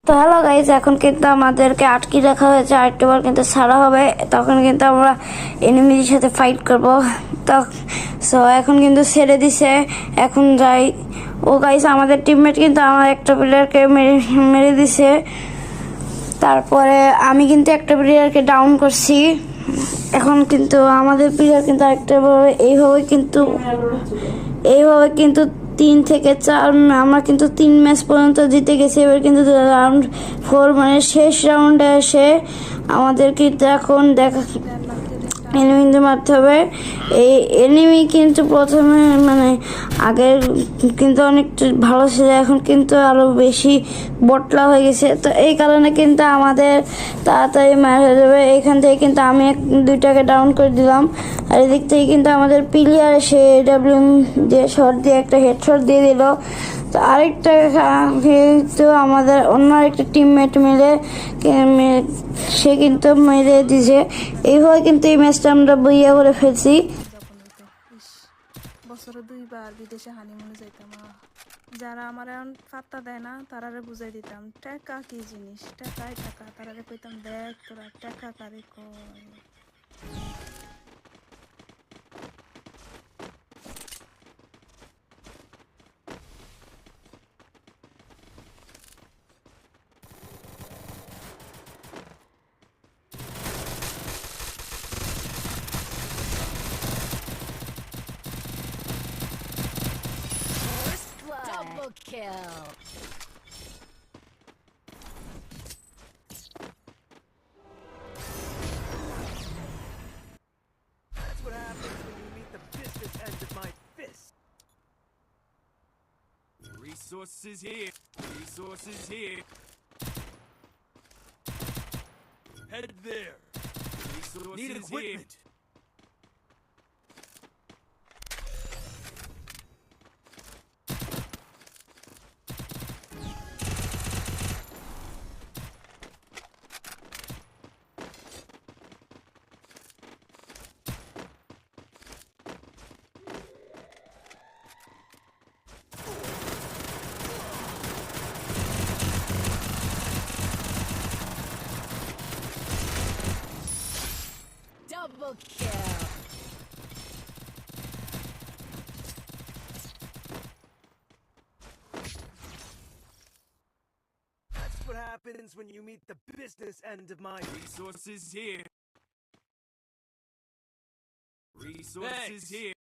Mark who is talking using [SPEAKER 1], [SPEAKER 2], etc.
[SPEAKER 1] তো hello guys, এখন কিন্তু আমাদেরকে আটকে রাখা হয়েছে, আরেকটাবার কিন্তু ছাড়া হবে। তখন কিন্তু আমরা এনিমির সাথে ফাইট করব। তো সো এখন কিন্তু ছেড়ে দিছে, এখন যাই। ও গাইজ, আমাদের টিমমেট কিন্তু আমার একটা প্লেয়ারকে মেরে দিছে। তারপরে আমি কিন্তু একটা প্লেয়ারকে ডাউন করছি। এখন কিন্তু আমাদের প্লেয়ার কিন্তু আরেকটা এইভাবে কিন্তু 3 থেকে 4 আমরা কিন্তু 3 ম্যাচ পর্যন্ত জিতে গেছি। এবার কিন্তু রাউন্ড 4 মানে শেষ রাউন্ডে এসে আমাদের কিন্তু এখন এনিমি মারতে হবে। এই এনিমি কিন্তু প্রথমে মানে আগের কিন্তু অনেক ভালো ছিল, এখন কিন্তু আরো বেশি বটলা হয়ে গেছে। তো এই কারণে কিন্তু আমাদের তাড়াতাড়ি মার হয়ে যাবে। এখান থেকে কিন্তু আমি 2টাকে ডাউন করে দিলাম। আর এদিক থেকে কিন্তু আমাদের প্লেয়ার এসে ডাব্লিউ দিয়ে শট দিয়ে একটা হেডশট দিয়ে দিল। তো আরেকটা কিন্তু আমাদের অন্য আরেকটা টিমমেট মিলে সে কিন্তু মেরে দিয়েছে। এইভাবে কিন্তু এই ম্যাচটা আমরা বইয়া করে ফেলছি।
[SPEAKER 2] বছরে 2বার বিদেশে হানিমুনে যাইতাম। যারা আমার এখন পাত্তা দেয় না তারারে বুঝাই দিতাম টাকা কি জিনিস, টাকাই টাকা। তারারে কইতাম দেখ তোরা টাকা কারে কয়।
[SPEAKER 3] Double kill.
[SPEAKER 4] That's what happens when you meet the business end of my fist. Resources here. Resources here. Head there. Resources need equipment. Here.
[SPEAKER 3] Double kill.
[SPEAKER 4] That's what happens when you meet the business end of my resources here. Resources here.